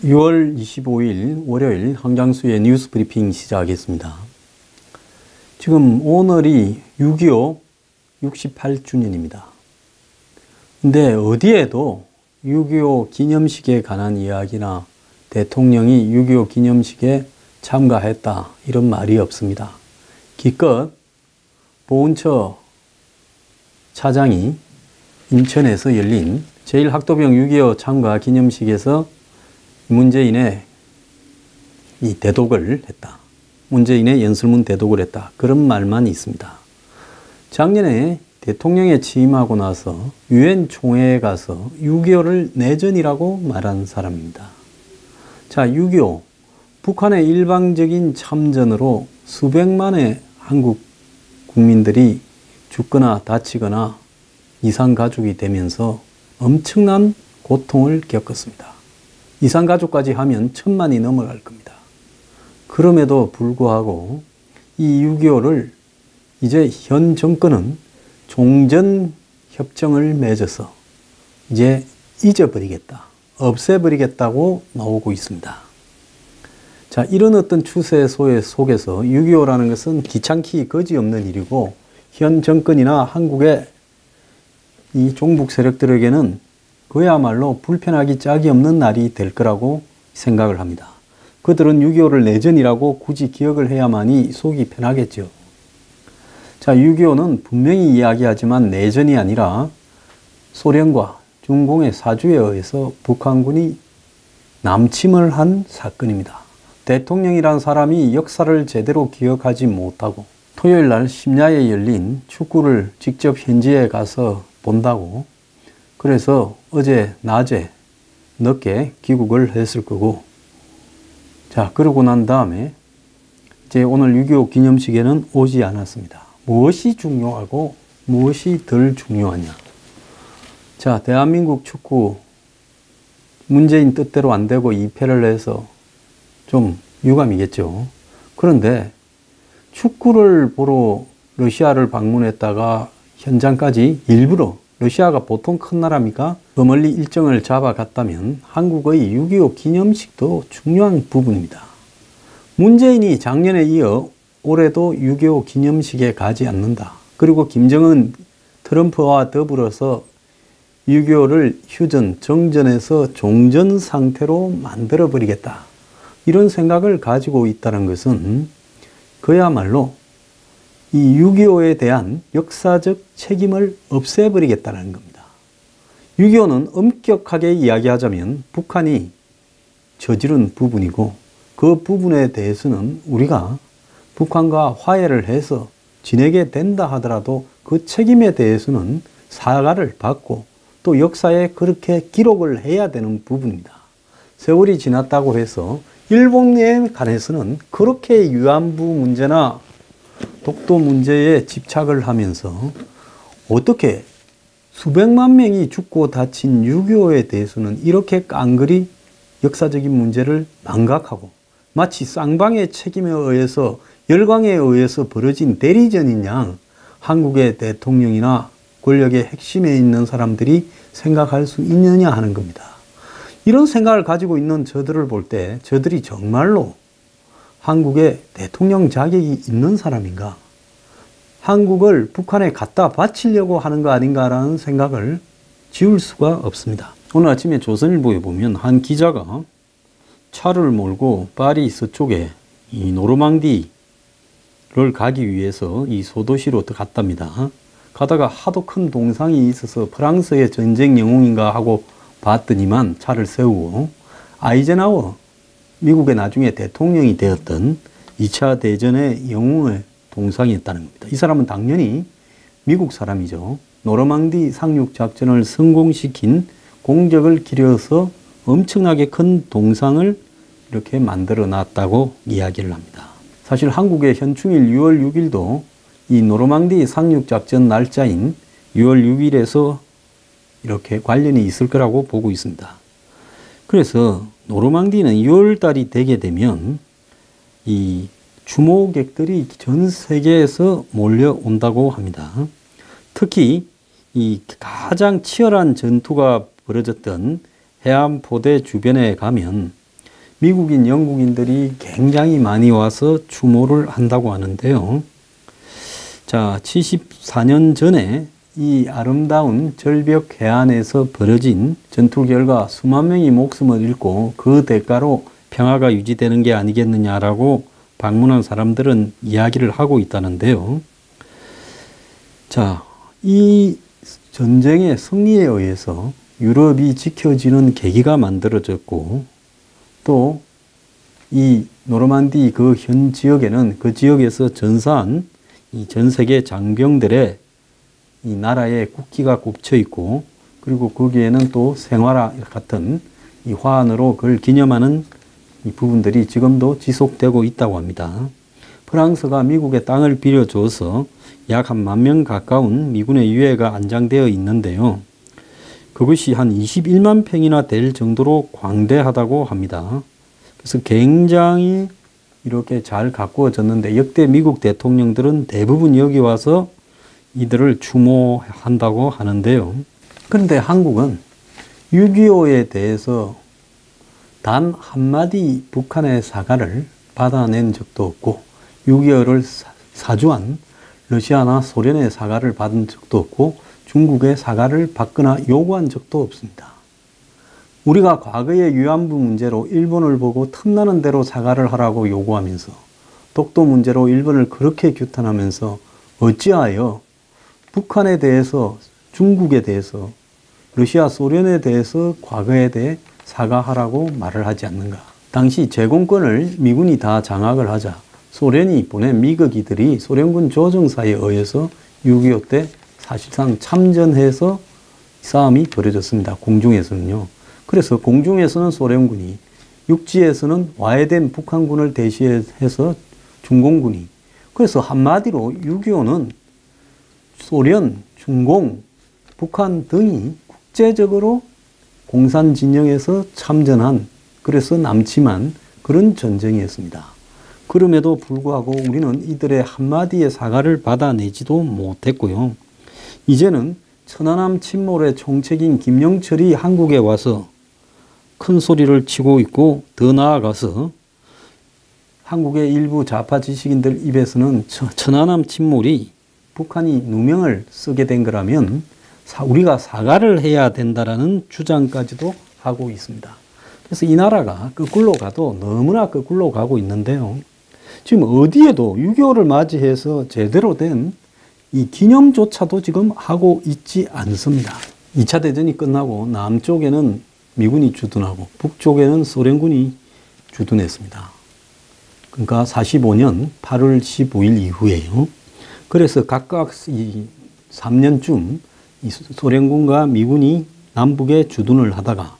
6월 25일 월요일 황장수의 뉴스 브리핑 시작하겠습니다. 지금 오늘이 6.25 68주년입니다. 근데 어디에도 6.25 기념식에 관한 이야기나 대통령이 6.25 기념식에 참가했다 이런 말이 없습니다. 기껏 보훈처 차장이 인천에서 열린 제1학도병 6.25 참가 기념식에서 문재인의 이 대독을 했다. 문재인의 연설문 대독을 했다. 그런 말만 있습니다. 작년에 대통령에 취임하고 나서 유엔 총회에 가서 6.25를 내전이라고 말한 사람입니다. 자, 6.25 북한의 일방적인 참전으로 수백만의 한국 국민들이 죽거나 다치거나 이산가족이 되면서 엄청난 고통을 겪었습니다. 이산가족까지 하면 1000만이 넘어갈 겁니다. 그럼에도 불구하고 이 6.25를 이제 현 정권은 종전협정을 맺어서 이제 잊어버리겠다, 없애버리겠다고 나오고 있습니다. 자, 이런 어떤 추세 속에서 6.25라는 것은 귀찮기 거지없는 일이고 현 정권이나 한국의 이 종북 세력들에게는 그야말로 불편하기 짝이 없는 날이 될 거라고 생각을 합니다. 그들은 6.25를 내전이라고 굳이 기억을 해야만이 속이 편하겠죠. 자, 6.25는 분명히 이야기하지만 내전이 아니라 소련과 중공의 사주에 의해서 북한군이 남침을 한 사건입니다. 대통령이란 사람이 역사를 제대로 기억하지 못하고 토요일 날 심야에 열린 축구를 직접 현지에 가서 본다고, 그래서 어제 낮에 늦게 귀국을 했을 거고, 자, 그러고 난 다음에 이제 오늘 6.25 기념식에는 오지 않았습니다. 무엇이 중요하고 무엇이 덜 중요하냐. 자, 대한민국 축구 문재인 뜻대로 안 되고 2패를 해서 좀 유감이겠죠. 그런데 축구를 보러 러시아를 방문했다가 현장까지 일부러, 러시아가 보통 큰 나라입니까? 그 멀리 일정을 잡아갔다면 한국의 6.25 기념식도 중요한 부분입니다. 문재인이 작년에 이어 올해도 6.25 기념식에 가지 않는다. 그리고 김정은, 트럼프와 더불어서 6.25를 휴전, 정전에서 종전 상태로 만들어버리겠다. 이런 생각을 가지고 있다는 것은 그야말로 이 6.25에 대한 역사적 책임을 없애버리겠다는 겁니다. 6.25는 엄격하게 이야기하자면 북한이 저지른 부분이고, 그 부분에 대해서는 우리가 북한과 화해를 해서 지내게 된다 하더라도 그 책임에 대해서는 사과를 받고 또 역사에 그렇게 기록을 해야 되는 부분입니다. 세월이 지났다고 해서 일본에 관해서는 그렇게 위안부 문제나 독도 문제에 집착을 하면서 어떻게 수백만 명이 죽고 다친 6.25에 대해서는 이렇게 깡그리 역사적인 문제를 망각하고 마치 쌍방의 책임에 의해서, 열광에 의해서 벌어진 대리전인 양 한국의 대통령이나 권력의 핵심에 있는 사람들이 생각할 수 있느냐 하는 겁니다. 이런 생각을 가지고 있는 저들을 볼 때 저들이 정말로 한국의 대통령 자격이 있는 사람인가? 한국을 북한에 갖다 바치려고 하는 거 아닌가라는 생각을 지울 수가 없습니다. 오늘 아침에 조선일보에 보면 한 기자가 차를 몰고 파리 서쪽에 이 노르망디를 가기 위해서 이 소도시로 갔답니다. 가다가 하도 큰 동상이 있어서 프랑스의 전쟁 영웅인가 하고 봤더니만 차를 세우고 아이젠하워, 미국의 나중에 대통령이 되었던 2차 대전의 영웅의 동상이었다는 겁니다. 이 사람은 당연히 미국 사람이죠. 노르망디 상륙작전을 성공시킨 공적을 기려서 엄청나게 큰 동상을 이렇게 만들어 놨다고 이야기를 합니다. 사실 한국의 현충일 6월 6일도 이 노르망디 상륙작전 날짜인 6월 6일에서 이렇게 관련이 있을 거라고 보고 있습니다. 그래서 노르망디는 6월 달이 되게 되면 이 추모객들이 전 세계에서 몰려온다고 합니다. 특히 이 가장 치열한 전투가 벌어졌던 해안포대 주변에 가면 미국인, 영국인들이 굉장히 많이 와서 추모를 한다고 하는데요. 자, 74년 전에 이 아름다운 절벽 해안에서 벌어진 전투 결과 수만 명이 목숨을 잃고 그 대가로 평화가 유지되는 게 아니겠느냐라고 방문한 사람들은 이야기를 하고 있다는데요. 자, 이 전쟁의 승리에 의해서 유럽이 지켜지는 계기가 만들어졌고, 또 이 노르만디 그 현 지역에는 그 지역에서 전사한 이 전 세계 장병들의 이 나라의 국기가 꼽혀 있고, 그리고 거기에는 또 생화라 같은 이 화환으로 그걸 기념하는 이 부분들이 지금도 지속되고 있다고 합니다. 프랑스가 미국의 땅을 빌려줘서 약 한 10,000명 가까운 미군의 유해가 안장되어 있는데요. 그것이 한 21만 평이나 될 정도로 광대하다고 합니다. 그래서 굉장히 이렇게 잘 가꾸어졌는데, 역대 미국 대통령들은 대부분 여기 와서 이들을 추모한다고 하는데요. 그런데 한국은 6.25에 대해서 단 한마디 북한의 사과를 받아낸 적도 없고, 6.25를 사주한 러시아나 소련의 사과를 받은 적도 없고, 중국의 사과를 받거나 요구한 적도 없습니다. 우리가 과거의 위안부 문제로 일본을 보고 틈나는 대로 사과를 하라고 요구하면서, 독도 문제로 일본을 그렇게 규탄하면서 어찌하여 북한에 대해서, 중국에 대해서, 러시아, 소련에 대해서 과거에 대해 사과하라고 말을 하지 않는가. 당시 제공권을 미군이 다 장악을 하자 소련이 보낸 미거기들이 소련군 조정사에 의해서 6.25 때 사실상 참전해서 싸움이 벌어졌습니다. 공중에서는요. 그래서 공중에서는 소련군이, 육지에서는 와해된 북한군을 대시해서 중공군이, 그래서 한마디로 6.25는 소련, 중공, 북한 등이 국제적으로 공산 진영에서 참전한, 그래서 남침한 그런 전쟁이었습니다. 그럼에도 불구하고 우리는 이들의 한마디의 사과를 받아내지도 못했고요. 이제는 천안함 침몰의 총책인 김영철이 한국에 와서 큰 소리를 치고 있고, 더 나아가서 한국의 일부 좌파 지식인들 입에서는 천안함 침몰이 북한이 누명을 쓰게 된 거라면 우리가 사과를 해야 된다라는 주장까지도 하고 있습니다. 그래서 이 나라가 거꾸로 가도 너무나 거꾸로 가고 있는데요. 지금 어디에도 6.25를 맞이해서 제대로 된 이 기념조차도 지금 하고 있지 않습니다. 2차 대전이 끝나고 남쪽에는 미군이 주둔하고 북쪽에는 소련군이 주둔했습니다. 그러니까 45년 8월 15일 이후에요. 그래서 각각 이 3년쯤 이 소련군과 미군이 남북에 주둔을 하다가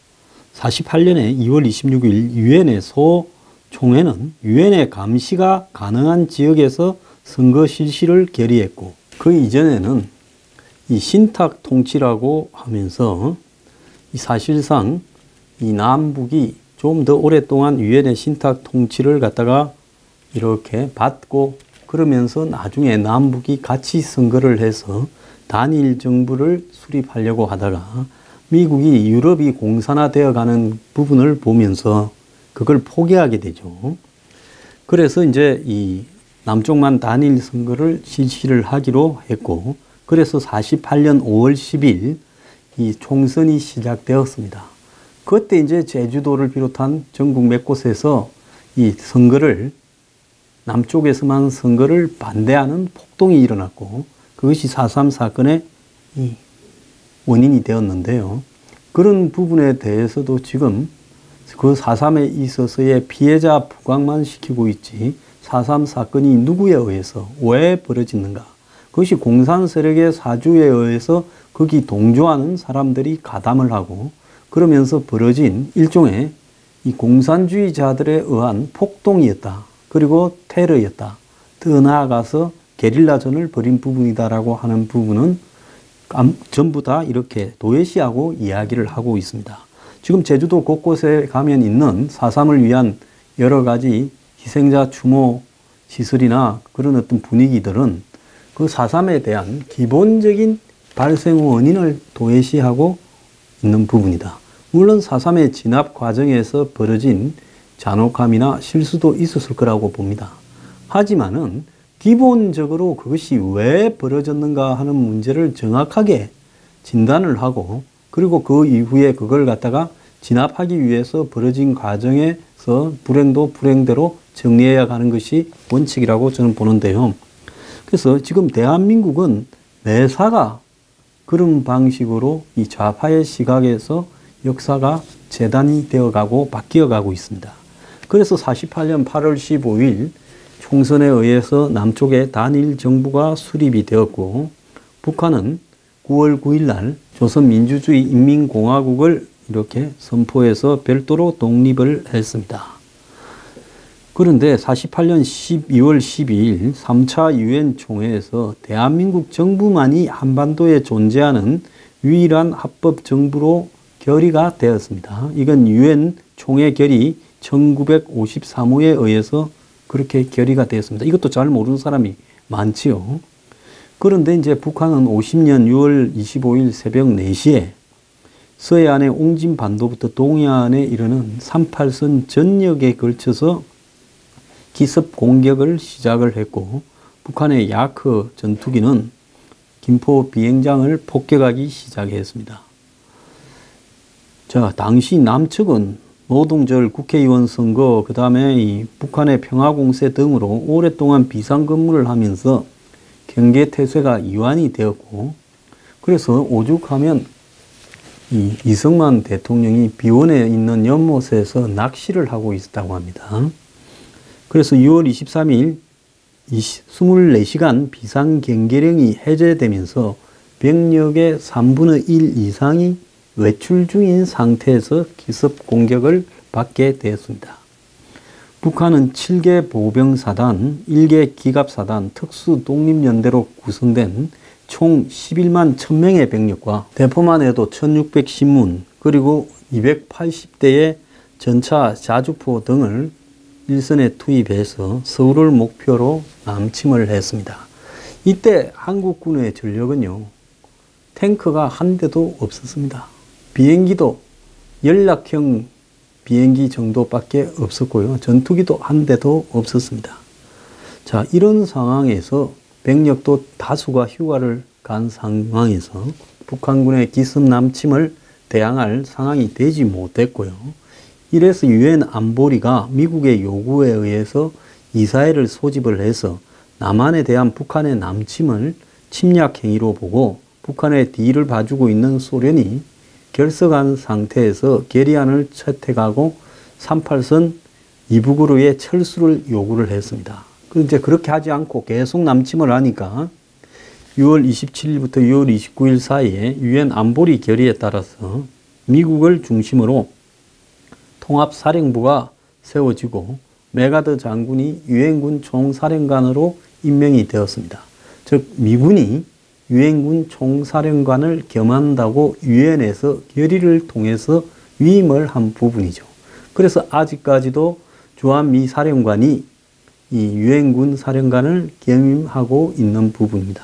48년에 2월 26일 유엔의 소총회는 유엔의 감시가 가능한 지역에서 선거 실시를 결의했고, 그 이전에는 이 신탁 통치라고 하면서 이 사실상 이 남북이 좀 더 오랫동안 유엔의 신탁 통치를 갖다가 이렇게 받고, 그러면서 나중에 남북이 같이 선거를 해서 단일 정부를 수립하려고 하다가 미국이 유럽이 공산화되어 가는 부분을 보면서 그걸 포기하게 되죠. 그래서 이제 이 남쪽만 단일 선거를 실시를 하기로 했고, 그래서 48년 5월 10일 이 총선이 시작되었습니다. 그때 이제 제주도를 비롯한 전국 몇 곳에서 이 선거를, 남쪽에서만 선거를 반대하는 폭동이 일어났고, 그것이 4.3 사건의 이 원인이 되었는데요. 그런 부분에 대해서도 지금 그 4.3에 있어서의 피해자 부각만 시키고 있지, 4.3 사건이 누구에 의해서 왜 벌어지는가? 그것이 공산 세력의 사주에 의해서 거기 동조하는 사람들이 가담을 하고, 그러면서 벌어진 일종의 이 공산주의자들에 의한 폭동이었다. 그리고 테러였다. 더 나아가서 게릴라전을 벌인 부분이다라고 하는 부분은 전부 다 이렇게 도외시하고 이야기를 하고 있습니다. 지금 제주도 곳곳에 가면 있는 4.3을 위한 여러 가지 희생자 추모 시설이나 그런 어떤 분위기들은 그 4.3에 대한 기본적인 발생 원인을 도외시하고 있는 부분이다. 물론 4.3의 진압 과정에서 벌어진 잔혹함이나 실수도 있었을 거라고 봅니다. 하지만은 기본적으로 그것이 왜 벌어졌는가 하는 문제를 정확하게 진단을 하고, 그리고 그 이후에 그걸 갖다가 진압하기 위해서 벌어진 과정에서 불행도 불행대로 정리해야 하는 것이 원칙이라고 저는 보는데요. 그래서 지금 대한민국은 매사가 그런 방식으로 이 좌파의 시각에서 역사가 재단이 되어가고 바뀌어가고 있습니다. 그래서 48년 8월 15일 총선에 의해서 남쪽에 단일 정부가 수립이 되었고, 북한은 9월 9일 날 조선민주주의 인민공화국을 이렇게 선포해서 별도로 독립을 했습니다. 그런데 48년 12월 12일 3차 유엔 총회에서 대한민국 정부만이 한반도에 존재하는 유일한 합법 정부로 결의가 되었습니다. 이건 유엔 총회 결의 1953호에 의해서 그렇게 결의가 되었습니다. 이것도 잘 모르는 사람이 많지요. 그런데 이제 북한은 50년 6월 25일 새벽 4시에 서해안의 옹진반도부터 동해안에 이르는 38선 전역에 걸쳐서 기습 공격을 시작을 했고, 북한의 야크 전투기는 김포 비행장을 폭격하기 시작했습니다. 자, 당시 남측은 노동절, 국회의원 선거, 그 다음에 이 북한의 평화공세 등으로 오랫동안 비상근무를 하면서 경계태세가 이완이 되었고, 그래서 오죽하면 이 이승만 대통령이 비원에 있는 연못에서 낚시를 하고 있었다고 합니다. 그래서 6월 23일 24시간 비상경계령이 해제되면서 병력의 3분의 1 이상이 외출 중인 상태에서 기습 공격을 받게 되었습니다. 북한은 7개 보병사단, 1개 기갑사단, 특수독립연대로 구성된 총 11만 1000명의 병력과 대포만 해도 1610문, 그리고 280대의 전차 자주포 등을 일선에 투입해서 서울을 목표로 남침을 했습니다. 이때 한국군의 전력은요, 탱크가 한 대도 없었습니다. 비행기도 연락형 비행기 정도밖에 없었고요. 전투기도 한 대도 없었습니다. 자, 이런 상황에서 병력도 다수가 휴가를 간 상황에서 북한군의 기습 남침을 대항할 상황이 되지 못했고요. 이래서 유엔 안보리가 미국의 요구에 의해서 이사회를 소집을 해서 남한에 대한 북한의 남침을 침략 행위로 보고, 북한의 뒤를 봐주고 있는 소련이 결석한 상태에서 결의안을 채택하고 38선 이북으로의 철수를 요구를 했습니다. 이제 그렇게 하지 않고 계속 남침을 하니까 6월 27일부터 6월 29일 사이에 유엔 안보리 결의에 따라서 미국을 중심으로 통합사령부가 세워지고 메가더 장군이 유엔군 총사령관으로 임명이 되었습니다. 즉 미군이 유엔군 총사령관을 겸한다고 유엔에서 결의를 통해서 위임을 한 부분이죠. 그래서 아직까지도 주한미 사령관이 이 유엔군 사령관을 겸임하고 있는 부분입니다.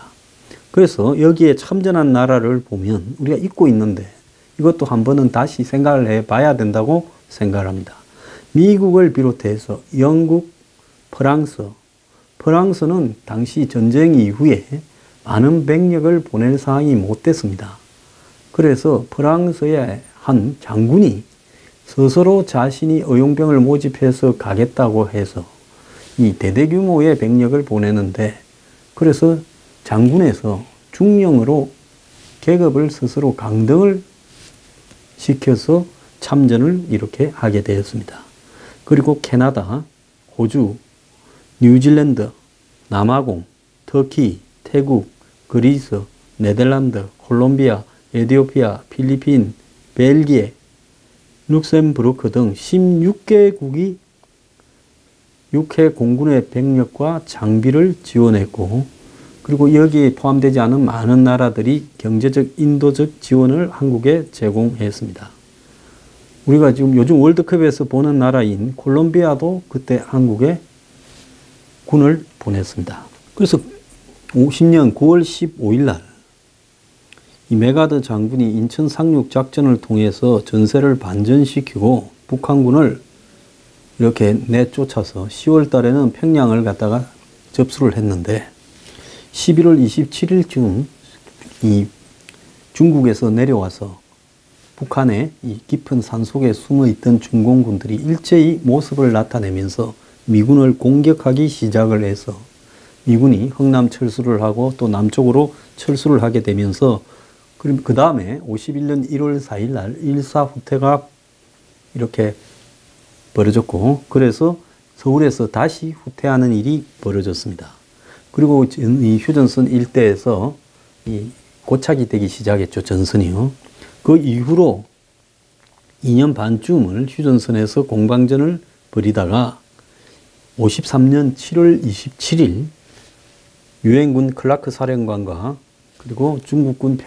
그래서 여기에 참전한 나라를 보면 우리가 잊고 있는데 이것도 한 번은 다시 생각을 해봐야 된다고 생각을 합니다. 미국을 비롯해서 영국, 프랑스는 당시 전쟁 이후에 많은 병력을 보낼 상황이 못 됐습니다. 그래서 프랑스의 한 장군이 스스로 자신이 의용병을 모집해서 가겠다고 해서 이 대대규모의 병력을 보내는데, 그래서 장군에서 중령으로 계급을 스스로 강등을 시켜서 참전을 이렇게 하게 되었습니다. 그리고 캐나다, 호주, 뉴질랜드, 남아공, 터키, 태국, 그리스, 네덜란드, 콜롬비아, 에티오피아, 필리핀, 벨기에, 룩셈부르크 등 16개국이 육해 공군의 병력과 장비를 지원했고, 그리고 여기에 포함되지 않은 많은 나라들이 경제적, 인도적 지원을 한국에 제공했습니다. 우리가 지금 요즘 월드컵에서 보는 나라인 콜롬비아도 그때 한국에 군을 보냈습니다. 그래서 50년 9월 15일 날 이 메가더 장군이 인천 상륙 작전을 통해서 전세를 반전시키고 북한군을 이렇게 내쫓아서 10월 달에는 평양을 갖다가 접수를 했는데 11월 27일쯤 이 중국에서 내려와서 북한의 이 깊은 산속에 숨어 있던 중공군들이 일제히 모습을 나타내면서 미군을 공격하기 시작을 해서 미군이 흥남 철수를 하고 또 남쪽으로 철수를 하게 되면서 그 다음에 51년 1월 4일 날 일사후퇴가 이렇게 벌어졌고 그래서 서울에서 다시 후퇴하는 일이 벌어졌습니다. 그리고 이 휴전선 일대에서 이 고착이 되기 시작했죠. 전선이요. 그 이후로 2년 반쯤을 휴전선에서 공방전을 벌이다가 53년 7월 27일 유엔군 클라크 사령관과 그리고 중국군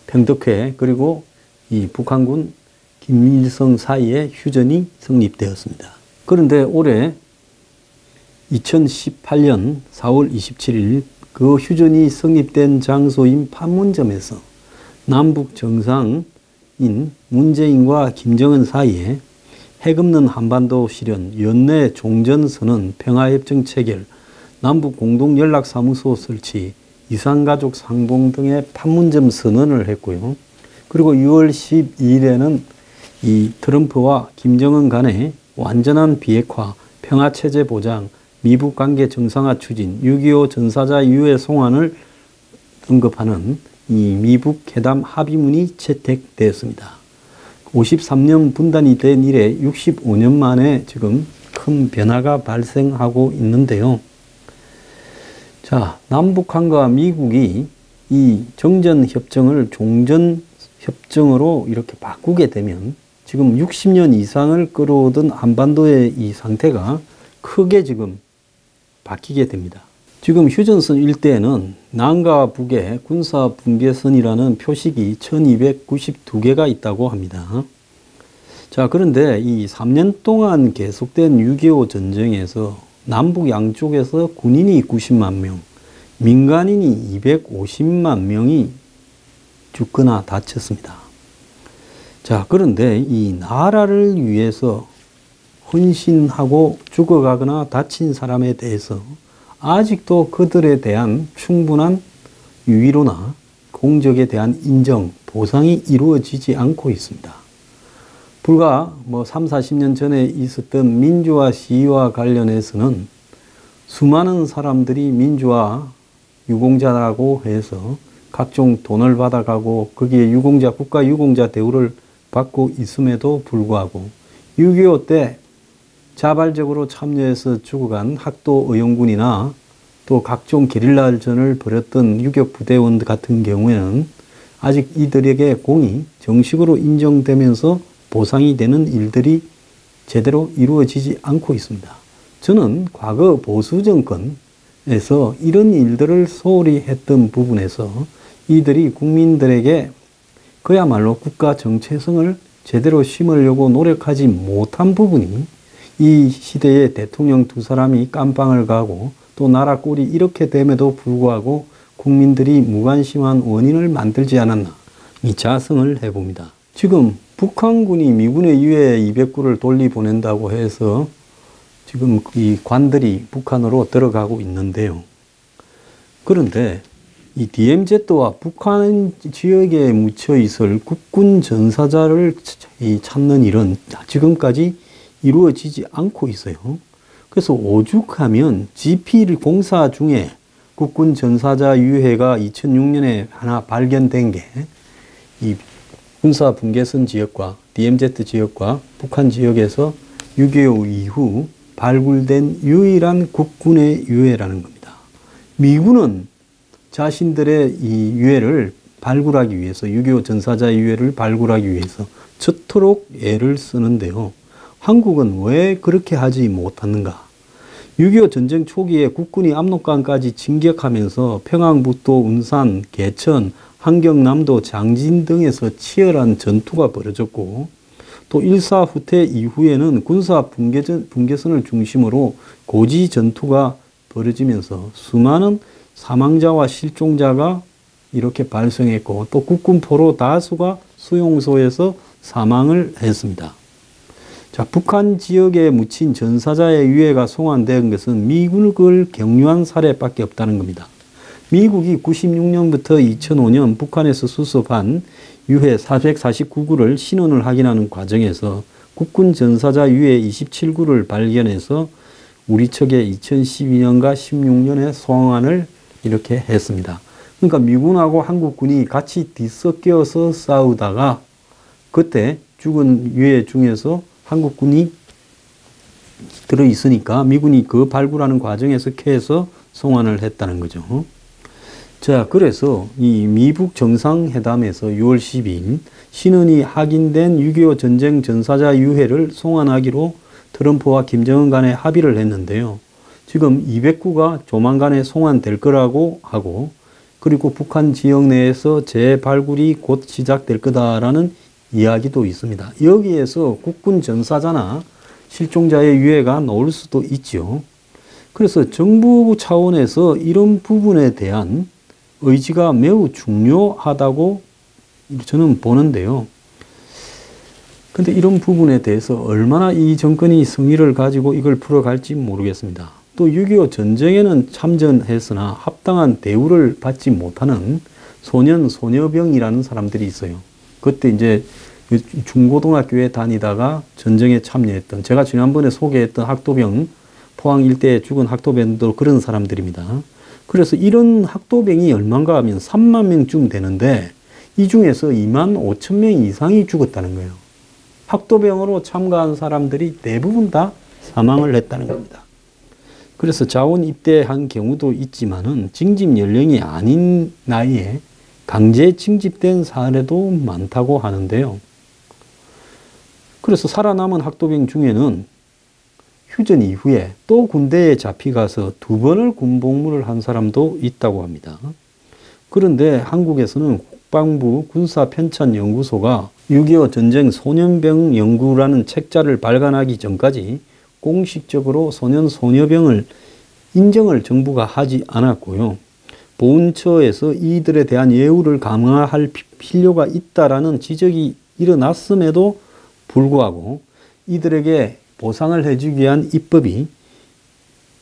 평덕회 그리고 이 북한군 김일성 사이에 휴전이 성립되었습니다. 그런데 올해 2018년 4월 27일 그 휴전이 성립된 장소인 판문점에서 남북 정상인 문재인과 김정은 사이에 핵 없는 한반도 실현, 연내 종전선언, 평화협정 체결, 남북 공동연락사무소 설치, 이산가족 상봉 등의 판문점 선언을 했고요. 그리고 6월 12일에는 이 트럼프와 김정은 간의 완전한 비핵화, 평화체제 보장, 미북 관계 정상화 추진, 6.25 전사자 유해 송환을 언급하는 이 미북 회담 합의문이 채택되었습니다. 53년 분단이 된 이래 65년 만에 지금 큰 변화가 발생하고 있는데요. 자, 남북한과 미국이 이 정전협정을 종전협정으로 이렇게 바꾸게 되면 지금 60년 이상을 끌어오던 한반도의 이 상태가 크게 지금 바뀌게 됩니다. 지금 휴전선 일대에는 남과 북의 군사분계선이라는 표식이 1292개가 있다고 합니다. 자, 그런데 이 3년 동안 계속된 6.25 전쟁에서 남북 양쪽에서 군인이 90만 명, 민간인이 250만 명이 죽거나 다쳤습니다. 자, 그런데 이 나라를 위해서 헌신하고 죽어가거나 다친 사람에 대해서 아직도 그들에 대한 충분한 위로나 공적에 대한 인정, 보상이 이루어지지 않고 있습니다. 불과 3, 40년 전에 있었던 민주화 시위와 관련해서는 수많은 사람들이 민주화 유공자라고 해서 각종 돈을 받아가고 거기에 국가 유공자 대우를 받고 있음에도 불구하고 6.25 때 자발적으로 참여해서 죽어간 학도 의용군이나 또 각종 게릴라전을 벌였던 유격 부대원 같은 경우에는 아직 이들에게 공이 정식으로 인정되면서 보상이 되는 일들이 제대로 이루어지지 않고 있습니다. 저는 과거 보수 정권에서 이런 일들을 소홀히 했던 부분에서 이들이 국민들에게 그야말로 국가 정체성을 제대로 심으려고 노력하지 못한 부분이 이 시대의 대통령 두 사람이 깜빵을 가고 또 나라 꼴이 이렇게 됨에도 불구하고 국민들이 무관심한 원인을 만들지 않았나 이 자성을 해봅니다. 지금 북한군이 미군의 유해 200구를 돌리보낸다고 해서 지금 이 관들이 북한으로 들어가고 있는데요. 그런데 이 DMZ와 북한 지역에 묻혀 있을 국군 전사자를 찾는 일은 지금까지 이루어지지 않고 있어요. 그래서 오죽하면 GP 공사 중에 국군 전사자 유해가 2006년에 하나 발견된 게 이 군사 분계선 지역과 DMZ 지역과 북한 지역에서 6.25 이후 발굴된 유일한 국군의 유해라는 겁니다. 미군은 자신들의 이 유해를 발굴하기 위해서 6.25 전사자 유해를 발굴하기 위해서 저토록 애를 쓰는데요. 한국은 왜 그렇게 하지 못하는가? 6.25 전쟁 초기에 국군이 압록강까지 진격하면서 평안북도, 운산, 개천, 한경남도, 장진 등에서 치열한 전투가 벌어졌고 또 일사후퇴 이후에는 군사 분계선을 중심으로 고지 전투가 벌어지면서 수많은 사망자와 실종자가 이렇게 발생했고 또 국군 포로 다수가 수용소에서 사망을 했습니다. 자, 북한 지역에 묻힌 전사자의 유해가 송환된 것은 미국을 경유한 사례밖에 없다는 겁니다. 미국이 96년부터 2005년 북한에서 수습한 유해 449구를 신원을 확인하는 과정에서 국군 전사자 유해 27구를 발견해서 우리 측에 2012년과 16년에 송환을 이렇게 했습니다. 그러니까 미군하고 한국군이 같이 뒤섞여서 싸우다가 그때 죽은 유해 중에서 한국군이 들어있으니까 미군이 그 발굴하는 과정에서 캐서 송환을 했다는 거죠. 자, 그래서 이 미북 정상회담에서 6월 10일 신원이 확인된 6.25 전쟁 전사자 유해를 송환하기로 트럼프와 김정은 간에 합의를 했는데요. 지금 200구가 조만간에 송환될 거라고 하고, 그리고 북한 지역 내에서 재발굴이 곧 시작될 거다라는 이야기도 있습니다. 여기에서 국군 전사자나 실종자의 유해가 나올 수도 있죠. 그래서 정부 차원에서 이런 부분에 대한 의지가 매우 중요하다고 저는 보는데요. 근데 이런 부분에 대해서 얼마나 이 정권이 성의를 가지고 이걸 풀어갈지 모르겠습니다. 또 6.25 전쟁에는 참전했으나 합당한 대우를 받지 못하는 소년, 소녀병이라는 사람들이 있어요. 그때 이제 중고등학교에 다니다가 전쟁에 참여했던, 제가 지난번에 소개했던 학도병, 포항 일대에 죽은 학도병도 그런 사람들입니다. 그래서 이런 학도병이 얼마인가 하면 3만 명쯤 되는데 이 중에서 2만 5천 명 이상이 죽었다는 거예요. 학도병으로 참가한 사람들이 대부분 다 사망을 했다는 겁니다. 그래서 자원 입대한 경우도 있지만은 징집 연령이 아닌 나이에 강제 징집된 사례도 많다고 하는데요. 그래서 살아남은 학도병 중에는 휴전 이후에 또 군대에 잡혀가서 2번을 군복무를 한 사람도 있다고 합니다. 그런데 한국에서는 국방부 군사편찬연구소가 6.25 전쟁 소년병 연구라는 책자를 발간하기 전까지 공식적으로 소년, 소녀병을 인정을 정부가 하지 않았고요. 보훈처에서 이들에 대한 예우를 강화할 필요가 있다라는 지적이 일어났음에도 불구하고 이들에게 보상을 해주기 위한 입법이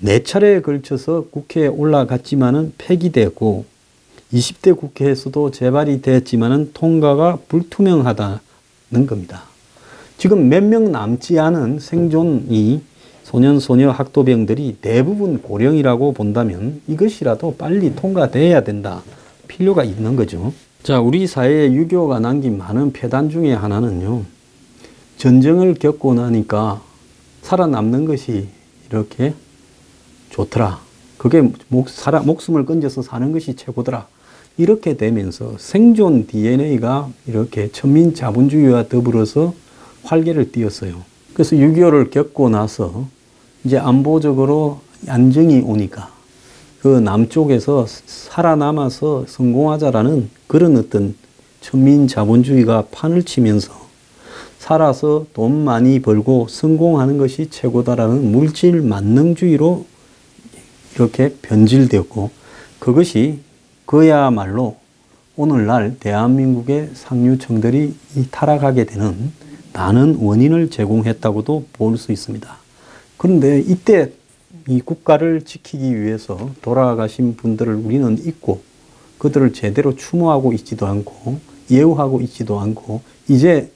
4차례에 걸쳐서 국회에 올라갔지만은 폐기되었고 20대 국회에서도 재발이 됐지만은 통과가 불투명하다는 겁니다. 지금 몇 명 남지 않은 생존이 소년, 소녀 학도병들이 대부분 고령이라고 본다면 이것이라도 빨리 통과돼야 된다. 필요가 있는 거죠. 자, 우리 사회에 6.25가 남긴 많은 폐단 중에 하나는요. 전쟁을 겪고 나니까 살아남는 것이 이렇게 좋더라. 그게 목숨을 건져서 사는 것이 최고더라. 이렇게 되면서 생존 DNA가 이렇게 천민 자본주의와 더불어서 활개를 띄었어요. 그래서 6.25를 겪고 나서 이제 안보적으로 안정이 오니까 그 남쪽에서 살아남아서 성공하자라는 그런 어떤 천민 자본주의가 판을 치면서 살아서 돈 많이 벌고 성공하는 것이 최고다라는 물질 만능주의로 이렇게 변질되었고 그것이 그야말로 오늘날 대한민국의 상류층들이 타락하게 되는 많은 원인을 제공했다고도 볼 수 있습니다. 그런데 이때 이 국가를 지키기 위해서 돌아가신 분들을 우리는 잊고 그들을 제대로 추모하고 있지도 않고 예우하고 있지도 않고 이제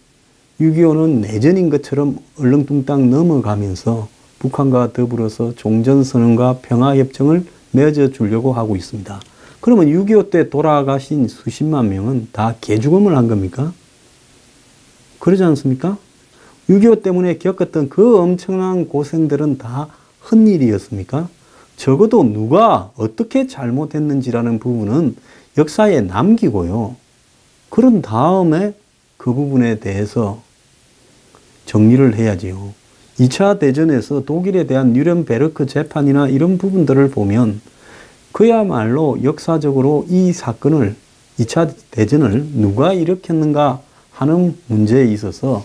6.25는 내전인 것처럼 얼렁뚱땅 넘어가면서 북한과 더불어서 종전선언과 평화협정을 맺어주려고 하고 있습니다. 그러면 6.25 때 돌아가신 수십만 명은 다 개죽음을 한 겁니까? 그러지 않습니까? 6.25 때문에 겪었던 그 엄청난 고생들은 다 헛일이었습니까? 적어도 누가 어떻게 잘못했는지라는 부분은 역사에 남기고요. 그런 다음에 그 부분에 대해서 정리를 해야지요. 2차 대전에서 독일에 대한 뉘른베르크 재판이나 이런 부분들을 보면 그야말로 역사적으로 이 사건을 2차 대전을 누가 일으켰는가 하는 문제에 있어서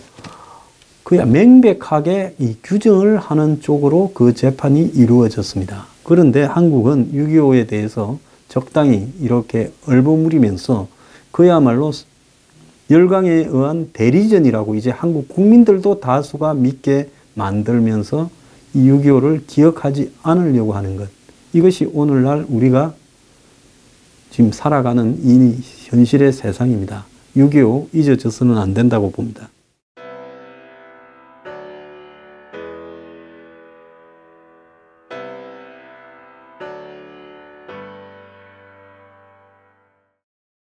그야 명백하게 이 규정을 하는 쪽으로 그 재판이 이루어졌습니다. 그런데 한국은 6.25에 대해서 적당히 이렇게 얼버무리면서 그야말로 열강에 의한 대리전이라고 이제 한국 국민들도 다수가 믿게 만들면서 이 6.25를 기억하지 않으려고 하는 것. 이것이 오늘날 우리가 지금 살아가는 이 현실의 세상입니다. 6.25 잊어져서는 안 된다고 봅니다.